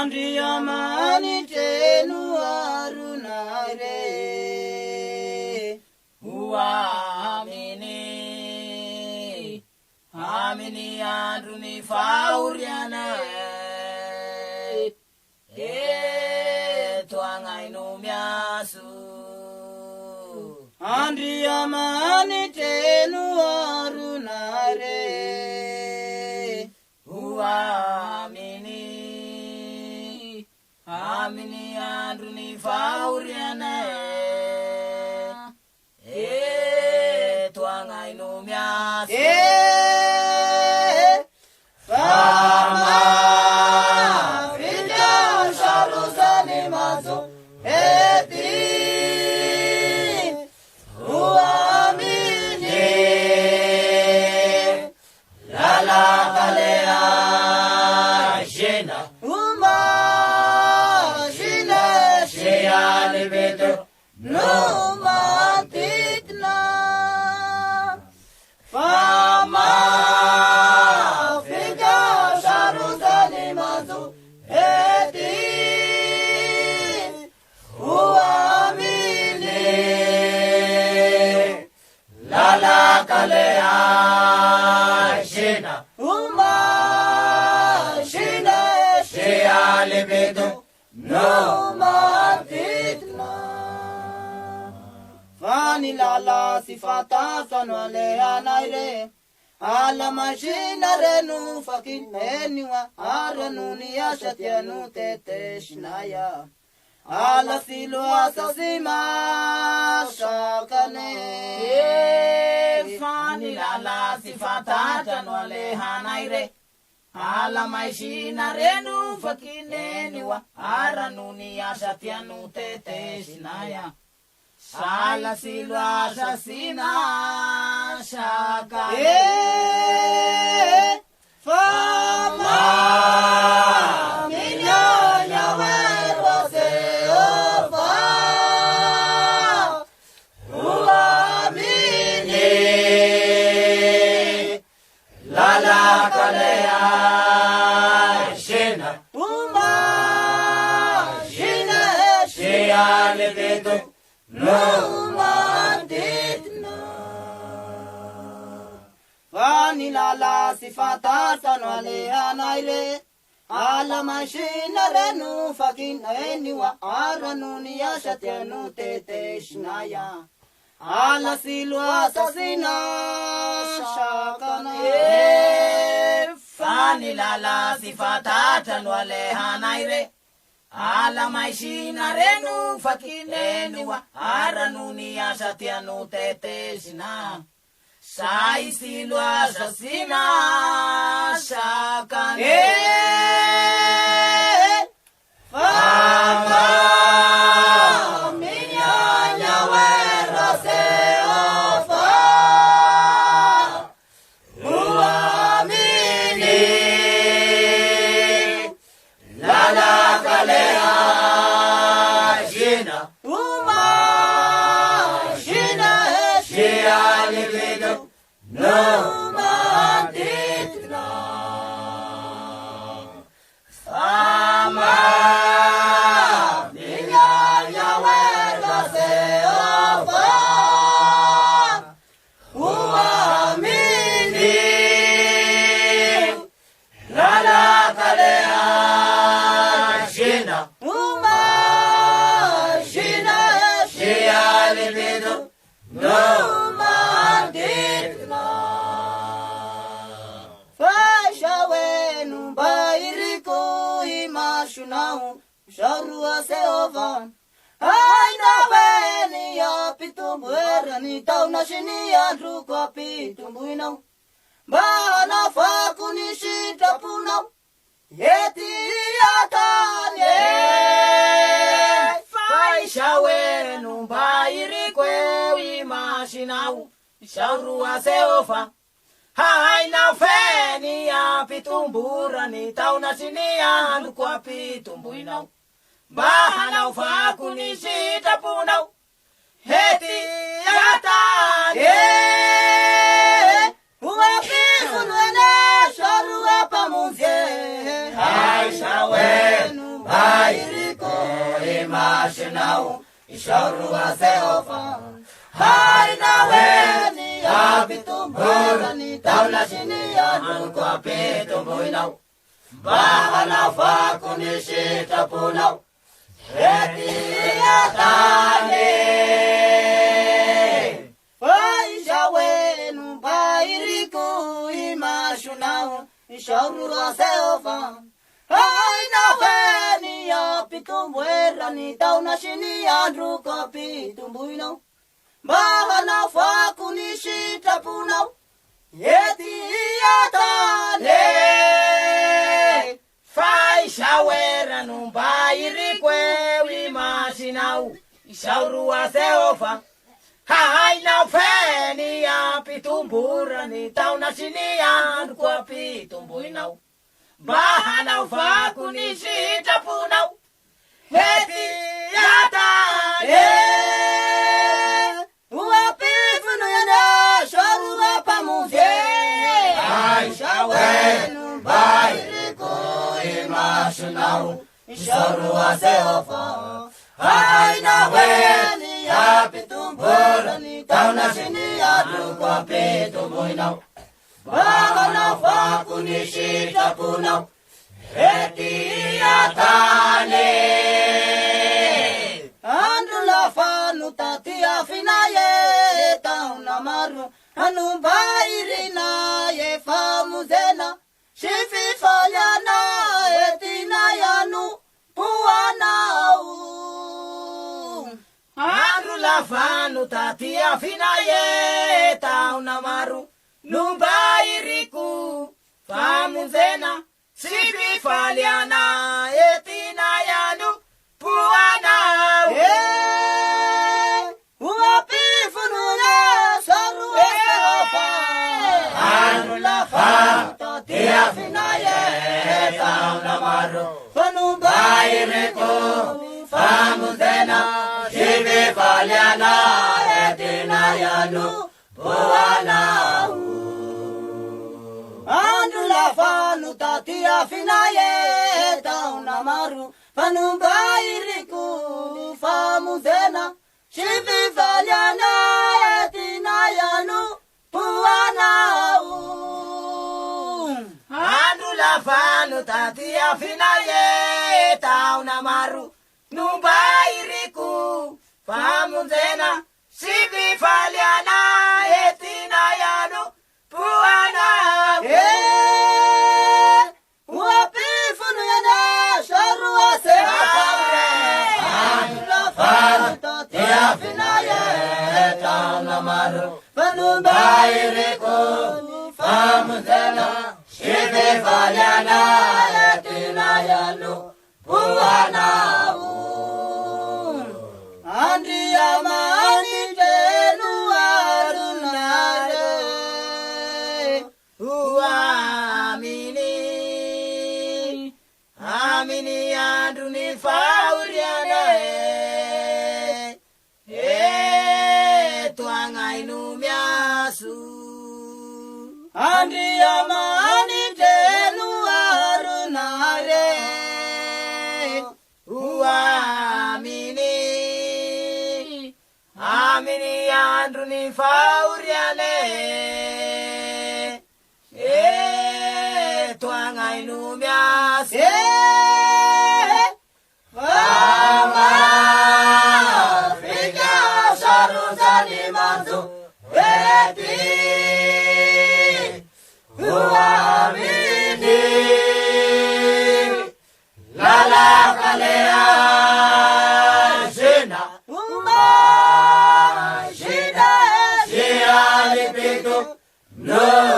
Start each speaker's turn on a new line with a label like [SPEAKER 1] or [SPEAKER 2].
[SPEAKER 1] Andriyamani tenu arunare Uamini Amini andruni fauriana Tuangai numiasu Andriyamani tenu arunare Uamini Amini andruni fauriana tuangai numiasu Fama Vida Sharuzani Mazu Eti Uamini Lala Kalea Jena No matitna Fama Figa Sharuzani Mazu Eti Uamini Lala Kalea Shina Shina Shia Libido No matitna Fani lala sifata sanwale anaire Ala mashina renu fakin meniwa Aranu niyashatianu tete shinaya Ala silu asasima shakane Fani lala sifata sanwale anaire Ala mashina renu fakin meniwa Aranu niyashatianu tete shinaya Sala silwa asasina shaka Fama Minyanya werwa seofa Uamini Lala kalea shina shina shia libido No matitna Vani lala sifata sanwale anaire Ala mashina renu fakin eniwa Aranu niyashatianu tete shinaya Ala silwa asasina shakana Vani lala sifata sanwale anaire Ala maishina renu fakineni wa aranuni asatianu tete sina Sai silwa asasina shakane Fama minyanya wera seofa Uamini Lala kalea jina jina shia libido no matitna Fama minyanya wera seofa Uamini Lala kalea Shina Shia libido No matitna Fasha wenu bairiko imashunau Sharua seova Aina weni ya pitumbuera Ni tauna shini ya ndruko pitumbuinau Bana fakunishita punau Yeti atanye Faisha wenu bairikwe wimashinau Sharua seofa Haina feni ya pitumbura Ni tauna shini ya ndruko pitumbuinau Bana fakunishita punau Yeti atanye Uwapisu nwene Sharua pamuzie Aisha wenu imashinau ishaurua seofa haina weni ya bitumbura ni taula shini ya nukwa pitumbuinau bahana fakunishita punau heti ya tane faisha wenu bairiku imashunau ishaurua seofa haina weni ya bitumbura ni taula shini ya nukwa pitumbuinau bahana fakunishita punau heti ya tane Shawera numbairi kwe imashinau ishaurua seofa haina feni ya pitumbura ni tauna shini ya kwa pitumbuinau bahana ufaku ni shita punau heti yatane uapifunu yana shaurua pamuze shawera numbairi imashinau ishaurua seofa haina weni ya pitumbura ni tauna shini ya nukwa pitumbuinau bahana faku ni shita punau heti yatane andula fanu tatia finaye tauna maru anubairi na ye famuzena shifi falyana etina yanu puanau andula fanu tatia finaye tauna maru numbairiku famuzena shifi falyana etina yanu puanau uapifununa saru eseofa andula fanu tatia finaye tauna maru numbairiku famuzena shifi falyana etina yanu puanau andula fanu tatia finaye tauna maru numbairiku famuzena shifi falyana etina yanu puanau andula fanu tatia finaye tauna maru numbairiku famuzena shifi falyana etina yanu puanau uapifunu yana shaurua seofa andula fanu tatia finaye tauna maru numbairiku famuzena shifi falyana etina yanu puanau andi amani tenu arunare uamini amini anduni fauriane twanga inumiasu andi amani tenu arunare uamini amini anduni fauriane twanga inumiasu Mama fika sharuzani manzo eti uamini lala kalea jina shida shia lipitu no